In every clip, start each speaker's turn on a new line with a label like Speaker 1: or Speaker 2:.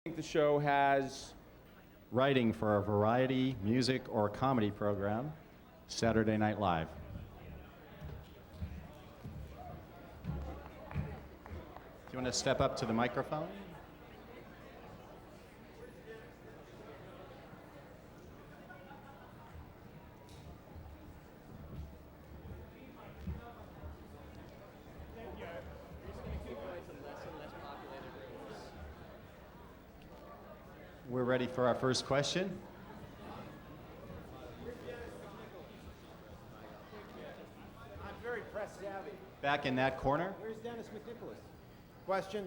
Speaker 1: think the show has
Speaker 2: Writing for a variety, music, or comedy program, Saturday Night Live. Do you want to step up to the microphone? We're ready for our first question.
Speaker 3: I'm very press savvy.
Speaker 2: Back in that corner.
Speaker 3: Where's Dennis McNicholas? Question?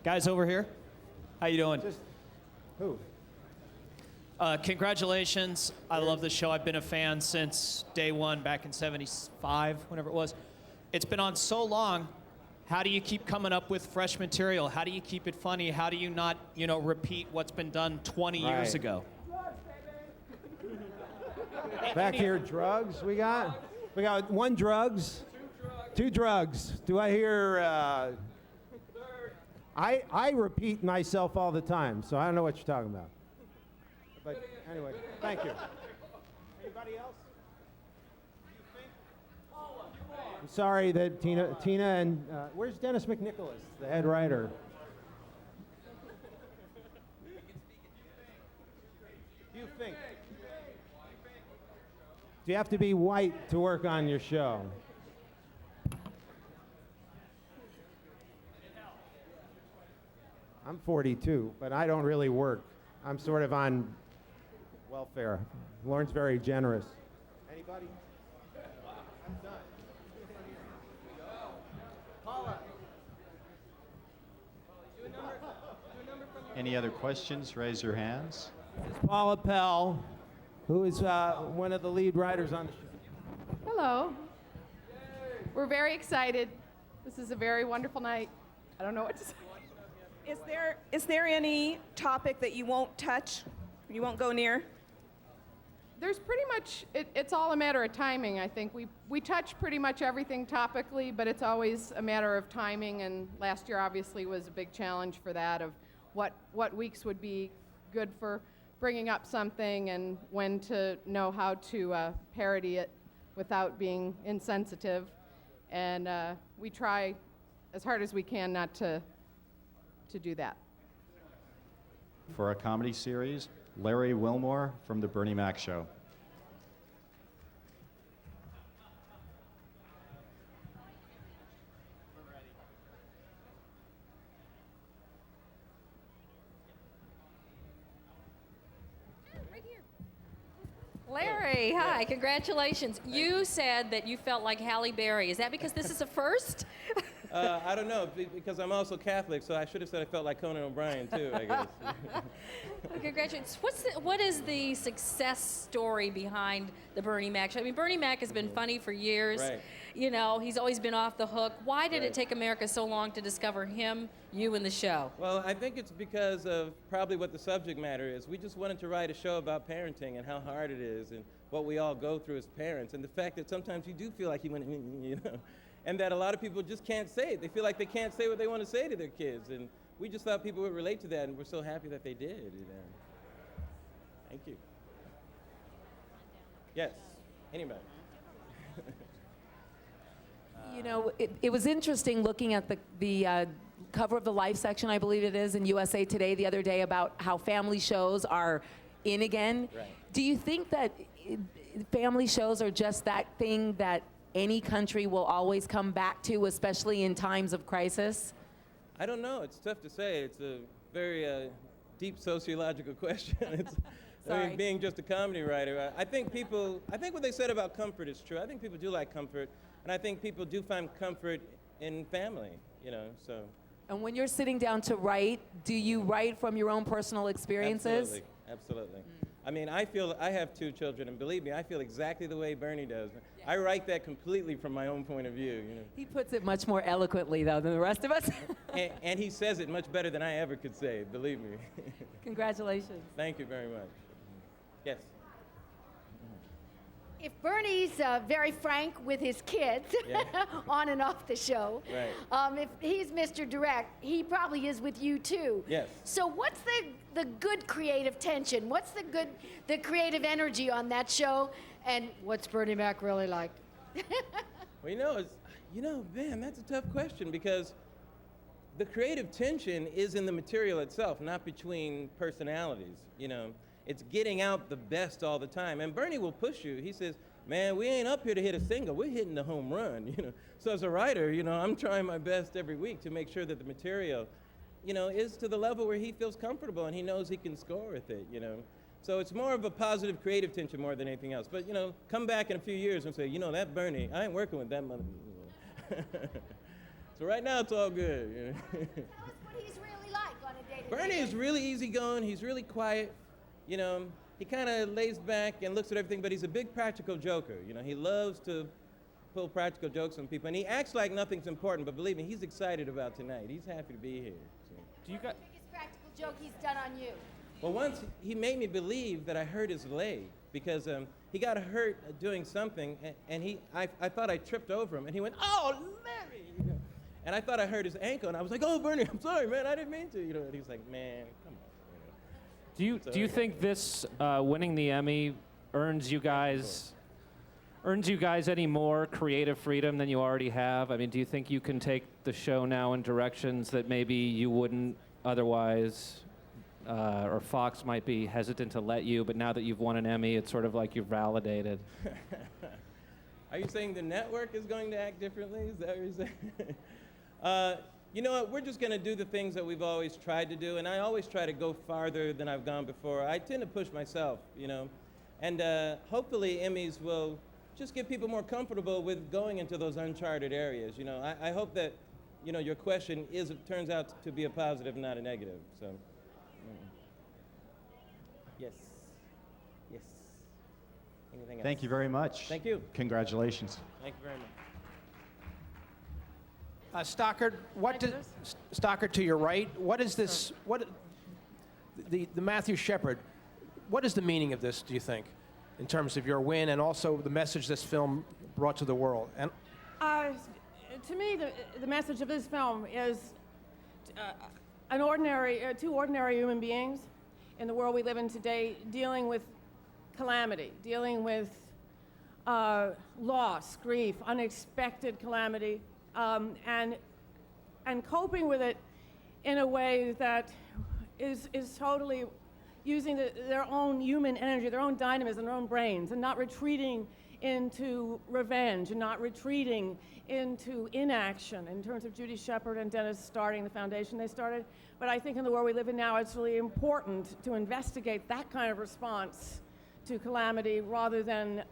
Speaker 4: Guys over here, how you doing?
Speaker 3: Just who?
Speaker 4: Congratulations. I love the show. I've been a fan since day one back in 75, whenever it was. It's been on so long. How do you keep coming up with fresh material? How do you keep it funny? How do you not, repeat what's been done 20 years ago?
Speaker 3: Back here, drugs we got? We got one drugs. Two drugs. Do I hear, I repeat myself all the time, so I don't know what you're talking about. But anyway, thank you. Anybody else? I'm sorry that Tina and, where's Dennis McNicholas, the head writer? Do you think? Do you have to be white to work on your show? I'm 42, but I don't really work. I'm sort of on welfare. Lauren's very generous. Anybody? I'm done.
Speaker 2: Any other questions? Raise your hands.
Speaker 3: This is Paula Pell, who is one of the lead writers on the show.
Speaker 5: Hello. We're very excited. This is a very wonderful night. I don't know what to say.
Speaker 6: Is there any topic that you won't touch, you won't go near?
Speaker 5: There's pretty much, it's all a matter of timing, I think. We touch pretty much everything topically, but it's always a matter of timing, and last year obviously was a big challenge for that, of what weeks would be good for bringing up something and when to know how to parody it without being insensitive. And we try as hard as we can not to do that.
Speaker 2: For a comedy series, Larry Wilmore from The Bernie Mac Show.
Speaker 7: Larry, hi, congratulations. You said that you felt like Halle Berry. Is that because this is a first?
Speaker 8: I don't know, because I'm also Catholic, so I should have said I felt like Conan O'Brien, too, I guess.
Speaker 7: Congratulations. What is the success story behind the Bernie Mac show? I mean, Bernie Mac has been funny for years.
Speaker 8: Right.
Speaker 7: You know, he's always been off the hook. Why did it take America so long to discover him, you, and the show?
Speaker 8: Well, I think it's because of probably what the subject matter is. We just wanted to write a show about parenting and how hard it is and what we all go through as parents, and the fact that sometimes you do feel like you want to, and that a lot of people just can't say it. They feel like they can't say what they want to say to their kids, and we just thought people would relate to that, and we're so happy that they did. Thank you. Yes, anybody.
Speaker 9: You know, it was interesting looking at the cover of the Life section, I believe it is, in USA Today the other day about how family shows are in again.
Speaker 8: Right.
Speaker 9: Do you think that family shows are just that thing that any country will always come back to, especially in times of crisis?
Speaker 8: I don't know. It's tough to say. It's a very deep sociological question. I mean, being just a comedy writer, I think what they said about comfort is true. I think people do like comfort, and I think people do find comfort in family, so.
Speaker 9: And when you're sitting down to write, do you write from your own personal experiences?
Speaker 8: Absolutely. I mean, I have two children, and believe me, I feel exactly the way Bernie does. I write that completely from my own point of view.
Speaker 9: He puts it much more eloquently, though, than the rest of us.
Speaker 8: and he says it much better than I ever could say, believe me.
Speaker 9: Congratulations.
Speaker 8: Thank you very much. Yes.
Speaker 1: if Bernie's very frank with his kids,
Speaker 8: Yeah.
Speaker 1: on and off the show,
Speaker 8: Right.
Speaker 1: if he's Mr. Direct, he probably is with you too.
Speaker 8: Yes.
Speaker 1: So what's the good creative tension? What's the creative energy on that show? And what's Bernie Mac really like?
Speaker 8: Well, man, that's a tough question because the creative tension is in the material itself, not between personalities. It's getting out the best all the time. And Bernie will push you. He says, man, we ain't up here to hit a single. We're hitting the home run. So as a writer, I'm trying my best every week to make sure that the material, is to the level where he feels comfortable and he knows he can score with it. So it's more of a positive creative tension more than anything else. But come back in a few years and say, that Bernie, I ain't working with that mother. So right now it's all good.
Speaker 1: Tell us what he's really like on a day-to-day
Speaker 8: Bernie is
Speaker 1: basis.
Speaker 8: really easygoing. He's really quiet. He kind of lays back and looks at everything, but he's a big practical joker. He loves to pull practical jokes on people, and he acts like nothing's important. But believe me, he's excited about tonight. He's happy to be here. So.
Speaker 4: Do you guys?
Speaker 1: Biggest practical joke he's done on you.
Speaker 8: Well, once he made me believe that I hurt his leg because he got hurt doing something, and I thought I tripped over him, and he went, "Oh, Larry!" And I thought I hurt his ankle, and I was like, "Oh, Bernie, I'm sorry, man, I didn't mean to." And he's like, "Man, come on."
Speaker 10: Do you think this winning the Emmy earns you guys any more creative freedom than you already have? I mean, do you think you can take the show now in directions that maybe you wouldn't otherwise, or Fox might be hesitant to let you, but now that you've won an Emmy, it's sort of like you're validated?
Speaker 8: Are you saying the network is going to act differently? Is that what you're saying? You know what? We're just going to do the things that we've always tried to do, and I always try to go farther than I've gone before. I tend to push myself, and hopefully Emmys will just get people more comfortable with going into those uncharted areas. I hope that, your question turns out to be a positive, not a negative. So, yes. Anything else?
Speaker 2: Thank you very much.
Speaker 8: Thank you.
Speaker 2: Congratulations.
Speaker 8: Thank you very much.
Speaker 11: Stockard, Stockard to your right, what is this, the Matthew Shepard, what is the meaning of this, do you think, in terms of your win and also the message this film brought to the world? And
Speaker 12: to me, the message of this film is two ordinary human beings in the world we live in today dealing with calamity, dealing with loss, grief, unexpected calamity, and coping with it in a way that is totally using their own human energy, their own dynamism, their own brains, and not retreating into revenge and not retreating into inaction in terms of Judy Shepard and Dennis starting the foundation they started. But I think in the world we live in now, it's really important to investigate that kind of response to calamity rather than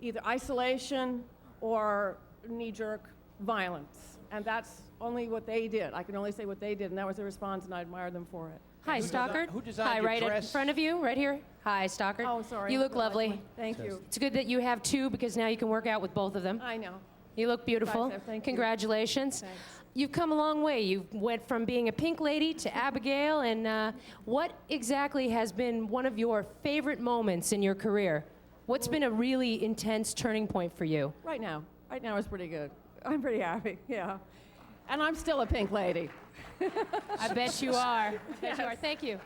Speaker 12: either isolation or knee-jerk violence. And that's only what they did. I can only say what they did, and that was their response, and I admire them for it.
Speaker 13: Hi, Stockard.
Speaker 11: who designed
Speaker 13: Hi,
Speaker 11: your
Speaker 13: right
Speaker 11: dress?
Speaker 13: in front of you, right here. Hi, Stockard.
Speaker 12: Oh, sorry.
Speaker 13: You look lovely.
Speaker 12: Thank you.
Speaker 13: It's good that you have two because now you can work out with both of them.
Speaker 12: I know.
Speaker 13: You look beautiful.
Speaker 12: Thank you.
Speaker 13: Congratulations.
Speaker 12: Thanks.
Speaker 13: You've come a long way. You went from being a pink lady to Abigail, and what exactly has been one of your favorite moments in your career? What's been a really intense turning point for you?
Speaker 12: Right now is pretty good. I'm pretty happy, yeah. And I'm still a pink lady.
Speaker 13: I bet you are. I bet you are. Thank you.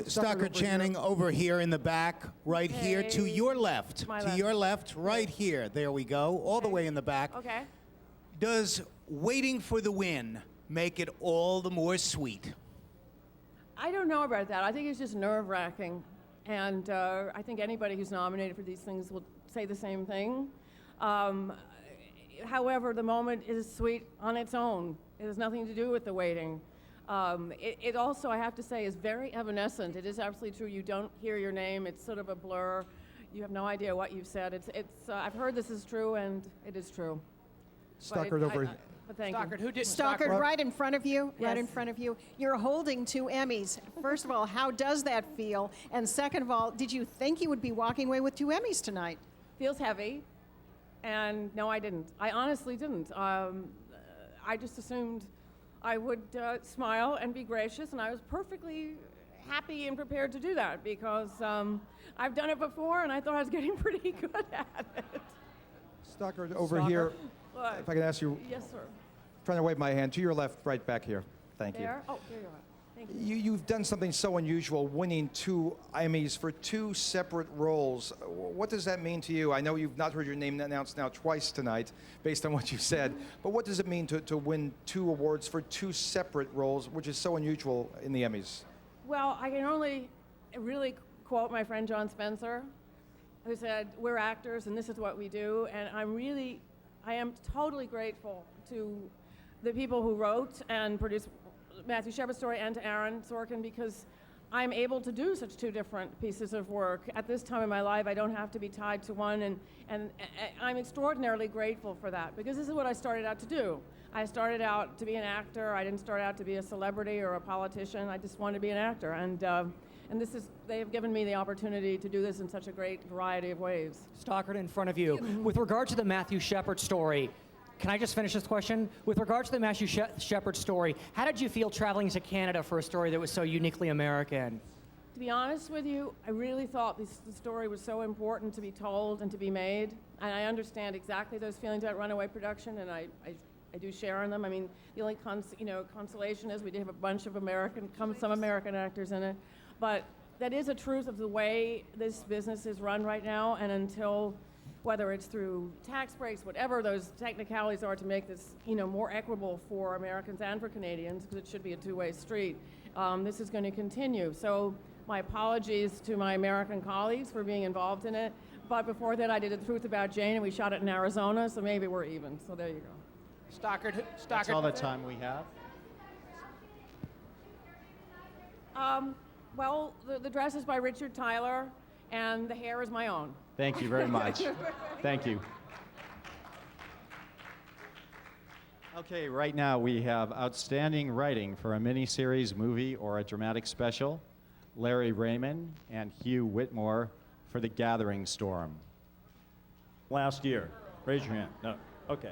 Speaker 14: Stockard Channing over here in the back, right here, to your left.
Speaker 12: My
Speaker 14: To
Speaker 12: left.
Speaker 14: your left, right here. There we go, all the way in the back.
Speaker 12: Okay.
Speaker 14: Does waiting for the win make it all the more sweet?
Speaker 12: I don't know about that. I think it's just nerve-wracking. And I think anybody who's nominated for these things will say the same thing. However, the moment is sweet on its own. It has nothing to do with the waiting. It also, I have to say, is very evanescent. It is absolutely true. You don't hear your name. It's sort of a blur. You have no idea what you've said. I've heard this is true, and it is true.
Speaker 11: Stockard over.
Speaker 12: But thank
Speaker 11: Stockard,
Speaker 12: you.
Speaker 11: who did
Speaker 15: Stockard, right in front of you, right in
Speaker 12: Yes.
Speaker 15: front of you. You're holding 2 Emmys. First of all, how does that feel? And second of all, did you think you would be walking away with 2 Emmys tonight?
Speaker 12: Feels heavy. And no, I didn't. I honestly didn't. I just assumed I would smile and be gracious, and I was perfectly happy and prepared to do that because I've done it before and I thought I was getting pretty good at it.
Speaker 16: Stockard, over here.
Speaker 12: What?
Speaker 16: If I can ask you.
Speaker 12: Yes, sir.
Speaker 16: Trying to wave my hand to your left, right back here. Thank you.
Speaker 12: There? Oh, there you are. Thank you.
Speaker 16: You've done something so unusual, winning 2 Emmys for 2 separate roles. What does that mean to you? I know you've not heard your name announced now twice tonight, based on what you said, but what does it mean to win 2 awards for 2 separate roles, which is so unusual in the Emmys?
Speaker 12: Well, I can only really quote my friend John Spencer, who said, "We're actors and this is what we do." And I am totally grateful to the people who wrote and produced Matthew Shepard's story and to Aaron Sorkin because I'm able to do such 2 different pieces of work. At this time in my life, I don't have to be tied to one, and I'm extraordinarily grateful for that because this is what I started out to do. I started out to be an actor. I didn't start out to be a celebrity or a politician. I just wanted to be an actor, and they have given me the opportunity to do this in such a great variety of ways.
Speaker 17: Stockard, in front of you. With regard to the Matthew Shepard story, can I just finish this question? With regard to the Matthew Shepard story, how did you feel traveling to Canada for a story that was so uniquely American?
Speaker 12: To be honest with you, I really thought the story was so important to be told and to be made, and I understand exactly those feelings about Runaway production, and I do share in them. I mean, the only consolation is we did have a bunch of some American actors in it, but that is a truth of the way this business is run right now, and until, whether it's through tax breaks, whatever those technicalities are to make this, more equitable for Americans and for Canadians, because it should be a 2-way street, this is going to continue. So my apologies to my American colleagues for being involved in it, but before that I did The Truth About Jane, and we shot it in Arizona, so maybe we're even. So there you go.
Speaker 11: Stockard.
Speaker 2: That's all the time we have.
Speaker 12: Well, the dress is by Richard Tyler, and the hair is my own.
Speaker 2: Thank you very much. Thank you. Okay, right now we have outstanding writing for a miniseries, movie, or a dramatic special. Larry Raymond and Hugh Whitmore for The Gathering Storm.
Speaker 18: Last year. Raise your hand. No. Okay.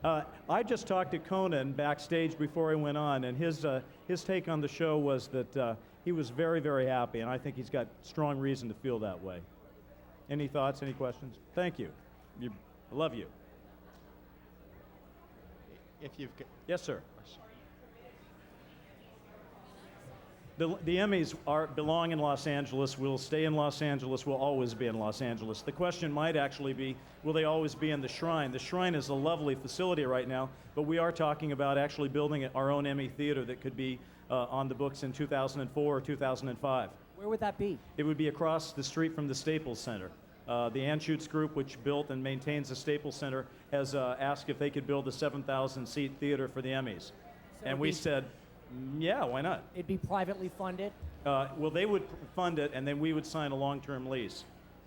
Speaker 18: I just talked to Conan backstage before he went on, and his take on the show was that he was very, very happy, and I think he's got strong reason to feel that way. Any thoughts, any questions? Thank you. I love you.
Speaker 2: If you've
Speaker 18: Yes, sir. The Emmys belong in Los Angeles, will stay in Los Angeles, will always be in Los Angeles. The question might actually be, will they always be in the Shrine? The Shrine is a lovely facility right now, but we are talking about actually building our own Emmy theater that could be on the books in 2004 or 2005.
Speaker 17: Where would that be?
Speaker 18: It would be across the street from the Staples Center. The Anschutz Group, which built and maintains the Staples Center, has asked if they could build a 7,000-seat theater for the Emmys. And we said, yeah, why not?
Speaker 17: It'd be privately funded?
Speaker 18: Well, they would fund it, and then we would sign a long-term lease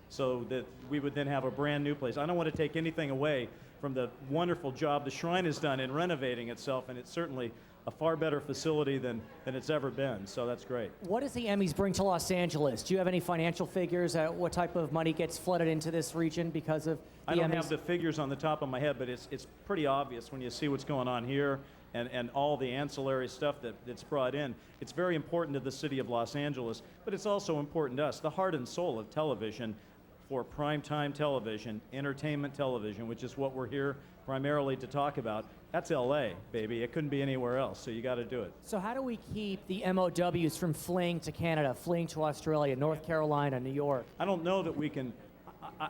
Speaker 18: so that we would then have a brand new place. I don't want to take anything away from the wonderful job the Shrine has done in renovating itself, and it's certainly a far better facility than it's ever been, so that's great.
Speaker 17: What does the Emmys bring to Los Angeles? Do you have any financial figures? What type of money gets flooded into this region because of the
Speaker 18: I don't
Speaker 17: Emmys?
Speaker 18: have the figures on the top of my head, but it's pretty obvious when you see what's going on here and all the ancillary stuff that's brought in. It's very important to the city of Los Angeles, but it's also important to us. The heart and soul of television for primetime television, entertainment television, which is what we're here primarily to talk about. That's LA, baby. It couldn't be anywhere else, so you got to do it.
Speaker 17: So how do we keep the MOWs from fleeing to Canada, fleeing to Australia, North Carolina, New York?
Speaker 18: I don't know that we can,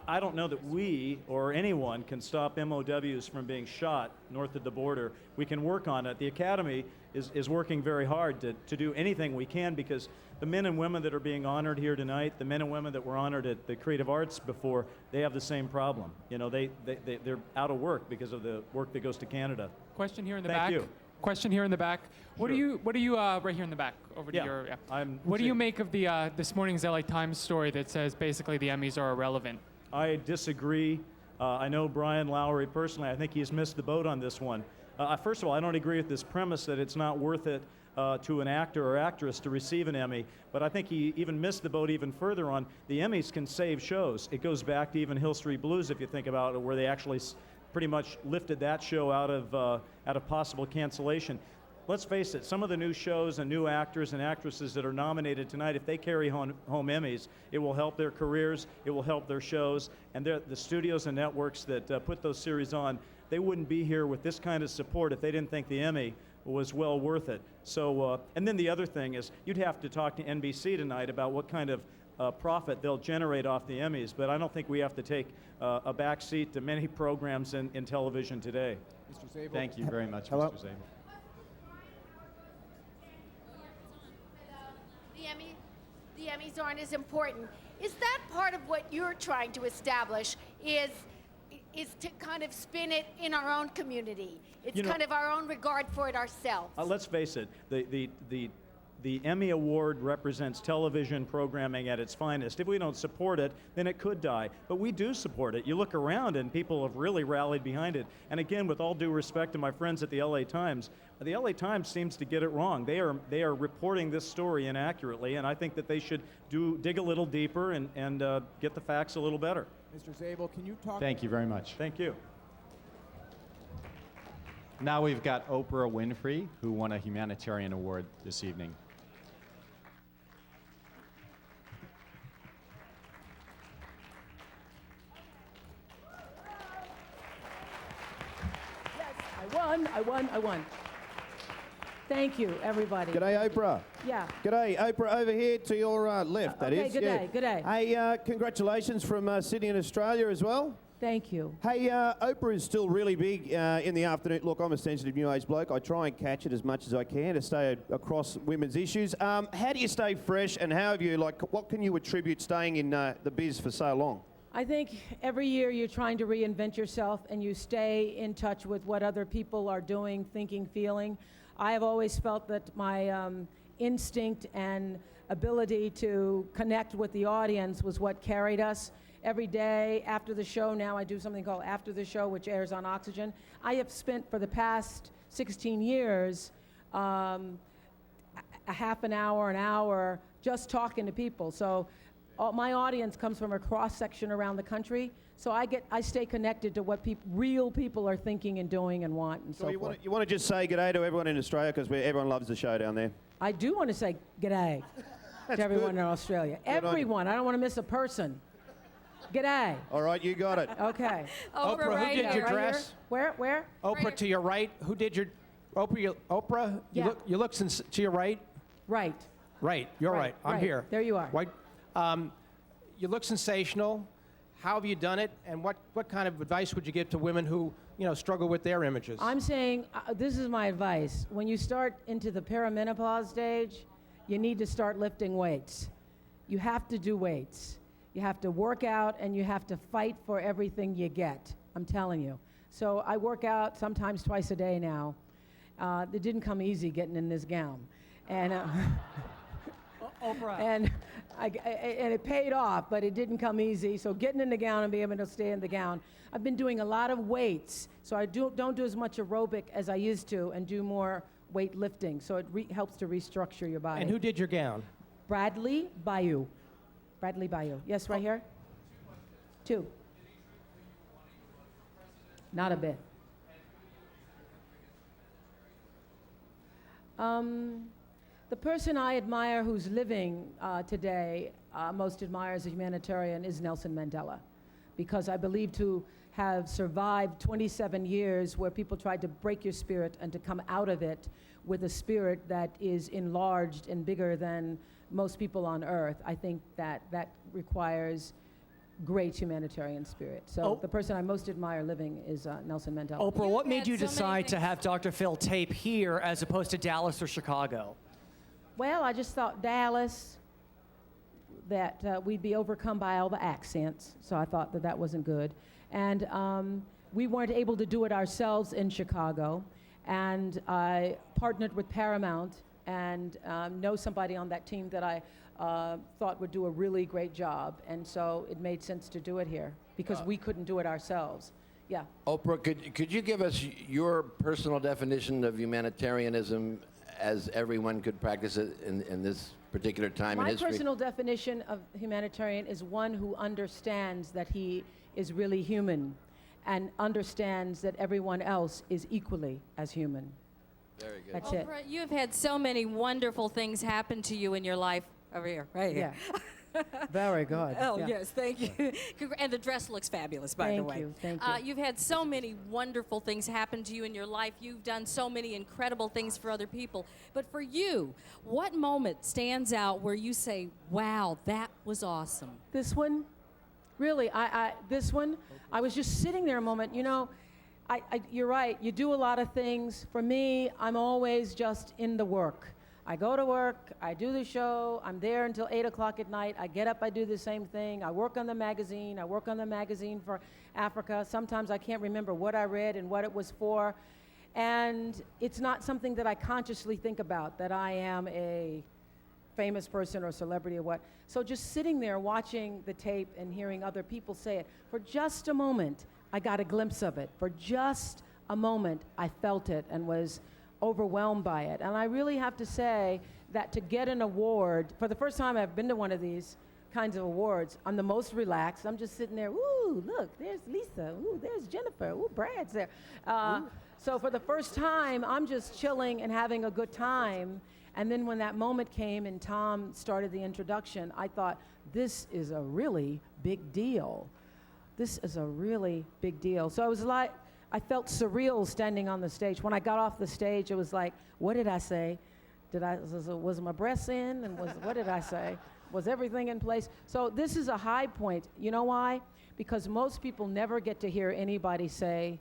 Speaker 18: I don't know that we or anyone can stop MOWs from being shot north of the border. We can work on it. The Academy is working very hard to do anything we can, because the men and women that are being honored here tonight, the men and women that were honored at the Creative Arts before, they have the same problem. You know, they're out of work because of the work that goes to Canada.
Speaker 19: Question here in the
Speaker 18: Thank
Speaker 19: back.
Speaker 18: you.
Speaker 19: Question here in the back. What do you right here in the back over to
Speaker 18: Yeah,
Speaker 19: your What do you make of the this morning's LA Times story that says basically the Emmys are irrelevant?
Speaker 18: I disagree. I know Brian Lowry personally. I think he's missed the boat on this one. First of all, I don't agree with this premise that it's not worth it to an actor or actress to receive an Emmy, but I think he even missed the boat even further on. The Emmys can save shows. It goes back to even Hill Street Blues, if you think about it, where they actually pretty much lifted that show out of possible cancellation. let's face it, some of the new shows and new actors and actresses that are nominated tonight, if they carry home Emmys, it will help their careers, it will help their shows, and the studios and networks that put those series on, they wouldn't be here with this kind of support if they didn't think the Emmy was well worth it. So, and then the other thing is, you'd have to talk to NBC tonight about what kind of profit they'll generate off the Emmys, but I don't think we have to take a back seat to many programs in television today.
Speaker 3: Mr. Zabel.
Speaker 2: Thank you very much,
Speaker 3: Hello?
Speaker 2: Mr. Zabel.
Speaker 1: The Emmys aren't as important. Is that part of what you're trying to establish? Is to kind of spin it in our own community? It's kind of our own regard for it ourselves.
Speaker 18: Let's face it, the Emmy Award represents television programming at its finest. If we don't support it, then it could die. But we do support it. You look around and people have really rallied behind it. And again, with all due respect to my friends at the LA Times seems to get it wrong. They are reporting this story inaccurately, and I think that they should dig a little deeper and get the facts a little better.
Speaker 3: Mr. Zabel, can you talk?
Speaker 2: Thank you very much.
Speaker 18: Thank you.
Speaker 2: Now we've got Oprah Winfrey, who won a humanitarian award this evening.
Speaker 12: I won. Thank you, everybody.
Speaker 3: G'day, Oprah.
Speaker 12: Yeah.
Speaker 3: G'day, Oprah, over here to your left, that
Speaker 12: okay,
Speaker 3: is.
Speaker 12: good day, good day.
Speaker 3: Hey, congratulations from Sydney and Australia as well.
Speaker 12: Thank you.
Speaker 3: Hey, Oprah is still really big in the afternoon. Look, I'm a sensitive new age bloke. I try and catch it as much as I can to stay across women's issues. How do you stay fresh, and how have you, what can you attribute staying in the biz for so long?
Speaker 12: I think every year you're trying to reinvent yourself and you stay in touch with what other people are doing, thinking, feeling. I have always felt that my instinct and ability to connect with the audience was what carried us. Every day after the show, now I do something called After the Show, which airs on Oxygen. I have spent for the past 16 years a half an hour, just talking to people. So my audience comes from a cross-section around the country, so I stay connected to what real people are thinking and doing and want and so forth.
Speaker 3: You want to just say g'day to everyone in Australia, because everyone loves the show down there.
Speaker 12: I do want to say g'day to everyone in Australia. Everyone. I don't want to miss a person. G'day.
Speaker 3: All right, you got it.
Speaker 12: Okay.
Speaker 11: Oprah, who did your dress?
Speaker 12: Where?
Speaker 11: Oprah,
Speaker 12: Right
Speaker 11: to your right. Who did your... Oprah,
Speaker 12: Yeah.
Speaker 11: you look to your right.
Speaker 12: Right.
Speaker 11: Right, you're right. I'm
Speaker 12: right.
Speaker 11: here.
Speaker 12: There you are.
Speaker 11: White. You look sensational. How have you done it? And what kind of advice would you give to women who, struggle with their images?
Speaker 12: I'm saying, this is my advice. When you start into the perimenopause stage, you need to start lifting weights. You have to do weights. You have to work out, and you have to fight for everything you get. I'm telling you. So I work out sometimes twice a day now. It didn't come easy getting in this gown. And
Speaker 17: Oprah.
Speaker 12: and it paid off, but it didn't come easy. So getting in the gown and being able to stay in the gown. I've been doing a lot of weights, so I don't do as much aerobic as I used to, and do more weight lifting. So it helps to restructure your body.
Speaker 11: And who did your gown?
Speaker 12: Bradley Bayou. Bradley Bayou. Yes, right here? 2. Not a bit. The person I admire who's living today, most admire as a humanitarian, is Nelson Mandela, because I believe to have survived 27 years where people tried to break your spirit and to come out of it with a spirit that is enlarged and bigger than most people on earth. I think that requires great humanitarian spirit. So the person I most admire living is Nelson Mandela.
Speaker 17: Oprah, what made you decide to have Dr. Phil tape here as opposed to Dallas or Chicago?
Speaker 12: Well, I just thought Dallas, that we'd be overcome by all the accents, so I thought that wasn't good. And we weren't able to do it ourselves in Chicago, and I partnered with Paramount and know somebody on that team that I thought would do a really great job, and so it made sense to do it here because we couldn't do it ourselves. Yeah.
Speaker 20: Oprah, could you give us your personal definition of humanitarianism as everyone could practice it in this particular time in history?
Speaker 12: My personal definition of humanitarian is one who understands that he is really human and understands that everyone else is equally as human.
Speaker 20: Very good.
Speaker 13: That's it.
Speaker 7: Brett, you have had so many wonderful things happen to you in your life. Over here, right here.
Speaker 21: Very good.
Speaker 7: Oh,
Speaker 21: Yeah.
Speaker 7: yes, thank you. And the dress looks fabulous, by the
Speaker 21: Thank
Speaker 7: way.
Speaker 21: you, thank you.
Speaker 7: You've had so many wonderful things happen to you in your life. You've done so many incredible things for other people. But for you, what moment stands out where you say, wow, that was awesome?
Speaker 21: This one, really, this one, I was just sitting there a moment. You know, you're right. You do a lot of things. For me, I'm always just in the work. I go to work, I do the show, I'm there until 8 o'clock at night. I get up, I do the same thing. I work on the magazine. I work on the magazine for Africa. Sometimes I can't remember what I read and what it was for. And it's not something that I consciously think about, that I am a famous person or celebrity or what. So just sitting there watching the tape and hearing other people say it, for just a moment, I got a glimpse of it. For just a moment, I felt it and was overwhelmed by it. And I really have to say that to get an award, for the first time I've been to one of these kinds of awards, I'm the most relaxed. I'm just sitting there, ooh, look, there's Lisa, ooh, there's Jennifer, ooh, Brad's there. So for the first time, I'm just chilling and having a good time. And then when that moment came and Tom started the introduction, I thought, this is a really big deal. This is a really big deal. So it was like, I felt surreal standing on the stage. When I got off the stage, it was like, what did I say? Was my breath in? And what did I say? Was everything in place? So this is a high point. You know why? Because most people never get to hear anybody say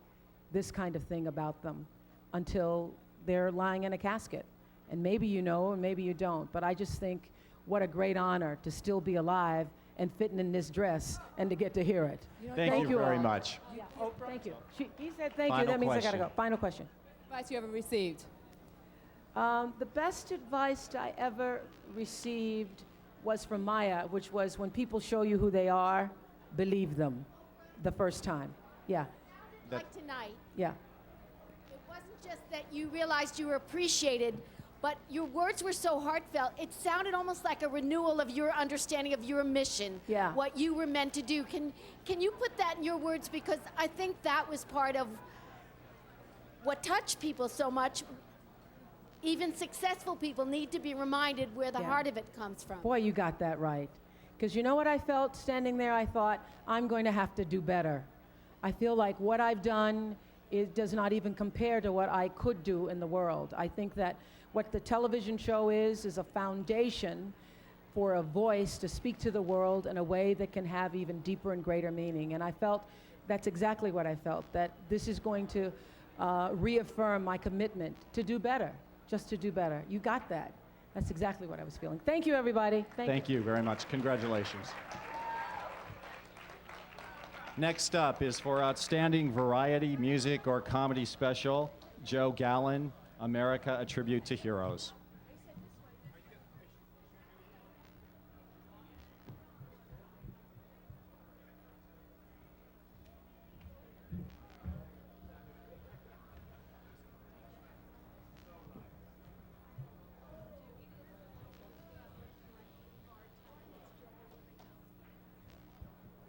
Speaker 21: this kind of thing about them until they're lying in a casket. And maybe you know, and maybe you don't. But I just think what a great honor to still be alive and fitting in this dress and to get to hear it.
Speaker 2: Thank you very
Speaker 21: all.
Speaker 2: much.
Speaker 21: Yeah. Oh, thank you. He said thank you.
Speaker 2: Final
Speaker 21: That means I
Speaker 2: question.
Speaker 21: gotta go. Final question.
Speaker 12: Advice you ever received?
Speaker 21: The best advice I ever received was from Maya, which was when people show you who they are, believe them the first time. Yeah,
Speaker 1: Like tonight,
Speaker 21: yeah.
Speaker 1: it wasn't just that you realized you were appreciated, but your words were so heartfelt. It sounded almost like a renewal of your understanding of your mission,
Speaker 21: Yeah.
Speaker 1: what you were meant to do. Can you put that in your words? Because I think that was part of what touched people so much. Even successful people need to be reminded where the
Speaker 21: Yeah.
Speaker 1: heart of it comes from.
Speaker 21: Boy, you got that right. Because you know what I felt standing there? I thought, I'm going to have to do better. I feel like what I've done does not even compare to what I could do in the world. I think that what the television show is a foundation for a voice to speak to the world in a way that can have even deeper and greater meaning. And I felt that's exactly what I felt, that this is going to reaffirm my commitment to do better, just to do better. You got that. That's exactly what I was feeling. Thank you, everybody.
Speaker 2: Thank you very much. Congratulations. Next up is for Outstanding Variety, Music, or Comedy Special, Joe Gallen, America, A Tribute to Heroes.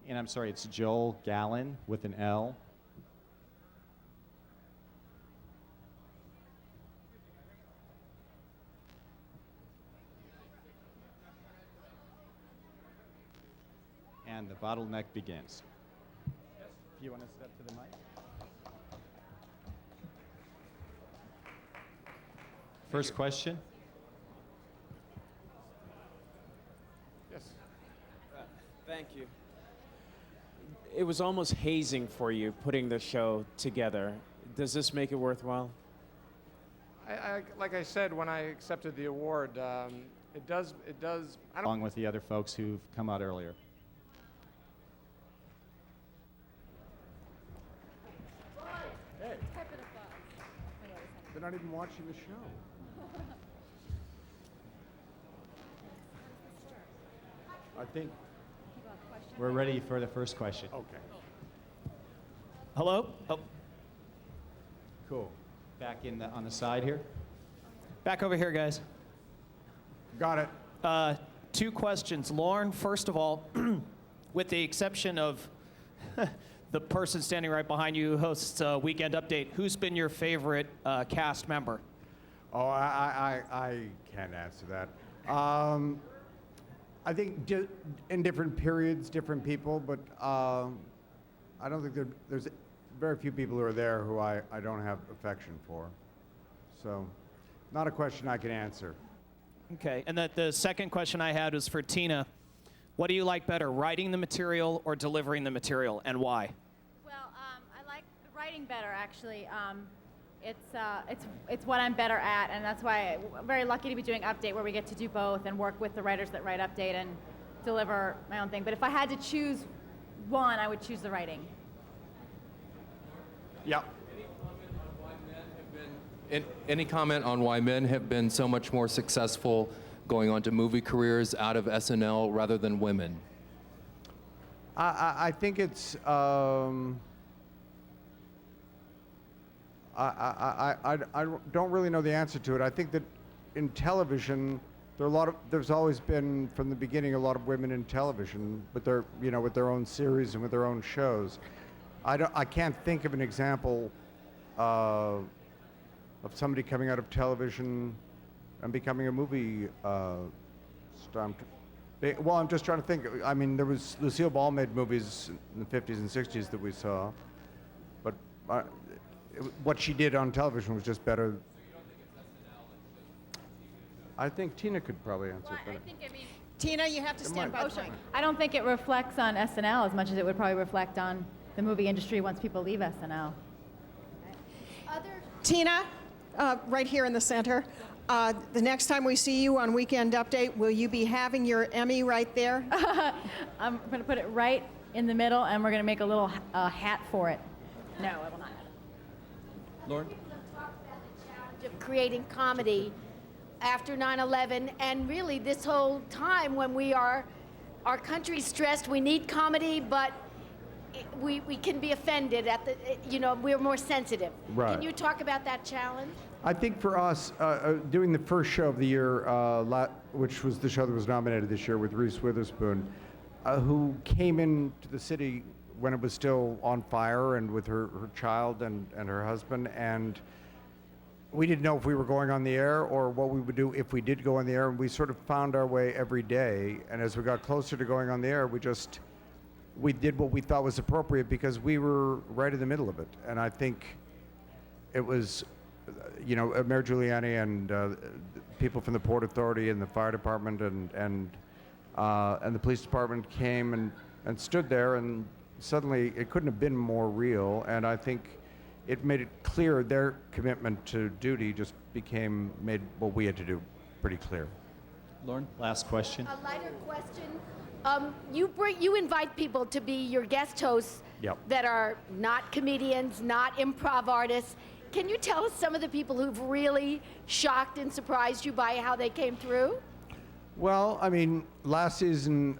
Speaker 2: And I'm sorry, it's Joel Gallen with an L. And the bottleneck begins. If you want to step to the mic. First question.
Speaker 22: Yes. Thank you. It was almost hazing for you putting the show together. Does this make it worthwhile?
Speaker 23: Like I said when I accepted the award, it does.
Speaker 2: Along with the other folks who've come out earlier.
Speaker 23: Hey. They're not even watching the show.
Speaker 2: I think we're ready for the first question.
Speaker 23: Okay.
Speaker 4: Hello? Oh.
Speaker 2: Cool. Back on the side here.
Speaker 4: Back over here, guys.
Speaker 23: Got it.
Speaker 4: 2 questions. Lauren, first of all, with the exception of the person standing right behind you who hosts Weekend Update, who's been your favorite cast member?
Speaker 5: Oh, I can't answer that. I think in different periods, different people, but I don't think there's very few people who are there who I don't have affection for. So, not a question I can answer.
Speaker 4: Okay, and the second question I had was for Tina. What do you like better, writing the material or delivering the material, and why?
Speaker 6: Well, I like the writing better, actually. It's what I'm better at, and that's why I'm very lucky to be doing Update, where we get to do both and work with the writers that write Update and deliver my own thing. But if I had to choose one, I would choose the writing.
Speaker 5: Yeah.
Speaker 9: Any comment on why men have been so much more successful going on to movie careers out of SNL rather than women?
Speaker 5: I think it's I don't really know the answer to it. I think that in television, there's always been from the beginning a lot of women in television with their with their own series and with their own shows. I can't think of an example of somebody coming out of television and becoming a movie star. Well, I'm just trying to think. I mean, there was Lucille Ball made movies in the 50s and 60s that we saw, but what she did on television was just better. I think Tina could probably answer it better.
Speaker 15: Tina, you have to stand by the mic.
Speaker 6: I don't think it reflects on SNL as much as it would probably reflect on the movie industry once people leave SNL.
Speaker 15: Tina, right here in the center. The next time we see you on Weekend Update, will you be having your Emmy right there?
Speaker 6: I'm going to put it right in the middle, and we're going to make a little hat for it. No, I will not.
Speaker 9: Lauren?
Speaker 1: Of creating comedy after 9/11, and really this whole time when our country's stressed, we need comedy, but we can be offended at we're more sensitive.
Speaker 5: Right.
Speaker 1: Can you talk about that challenge?
Speaker 5: I think for us, doing the first show of the year, which was the show that was nominated this year with Reese Witherspoon, who came into the city when it was still on fire and with her child and her husband, and we didn't know if we were going on the air or what we would do if we did go on the air, and we sort of found our way every day, and as we got closer to going on the air, we did what we thought was appropriate because we were right in the middle of it. And I think it was, Mayor Giuliani and people from the Port Authority and the fire department and the police department came and stood there, and suddenly it couldn't have been more real. And I think it made it clear their commitment to duty just made what we had to do pretty clear.
Speaker 2: Lauren, last question.
Speaker 1: A lighter question. You invite people to be your guest hosts that are not comedians, not improv artists. Can you tell us some of the people who've really shocked and surprised you by how they came through?
Speaker 5: Well, I mean, last season,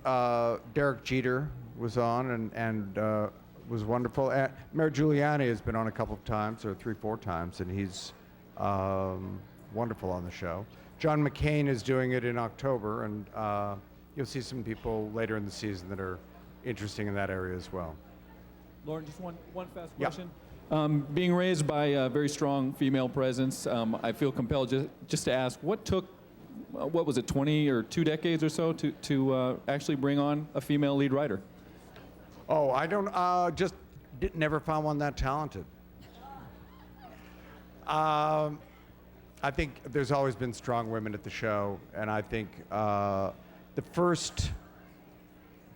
Speaker 5: Derek Jeter was on and was wonderful. Mayor Giuliani has been on a couple of times, or 3-4 times, and he's wonderful on the show. John McCain is doing it in October, and you'll see some people later in the season that are interesting in that area as well.
Speaker 24: Lauren, just one fast
Speaker 5: Yeah.
Speaker 24: question. Being raised by a very strong female presence, I feel compelled just to ask, what took, what was it, 20 or 2 decades or so to actually bring on a female lead writer?
Speaker 5: Oh, I don't, never found one that talented. I think there's always been strong women at the show, and I think the first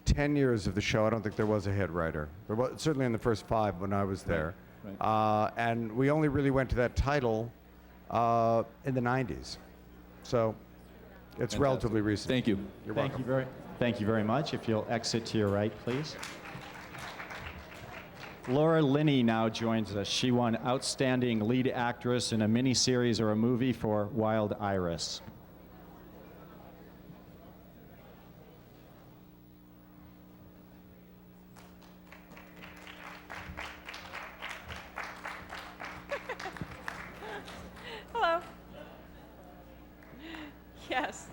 Speaker 5: 10 years of the show, I don't think there was a head writer. There was, certainly in the first 5 when I was there.
Speaker 24: Right.
Speaker 5: And we only really went to that title in the 90s. So it's
Speaker 24: Fantastic.
Speaker 5: relatively recent.
Speaker 24: Thank you.
Speaker 5: You're
Speaker 2: Thank
Speaker 5: welcome.
Speaker 2: Thank you very much. If you'll exit to your right, please. Laura Linney now joins us. She won Outstanding Lead Actress in a Miniseries or a Movie for Wild Iris.
Speaker 25: Hello. Yes.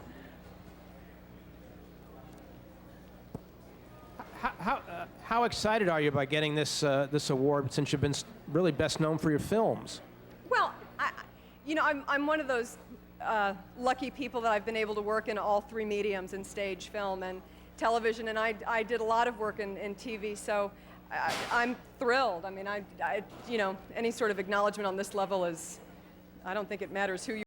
Speaker 11: How excited are you by getting this award since you've been really best known for your films?
Speaker 25: Well,
Speaker 8: You know, I'm one of those lucky people that I've been able to work in all three mediums, in stage, film, and television, and I did a lot of work in TV, so I'm thrilled. I mean, you know, any sort of acknowledgement on this level is, I don't think it matters who you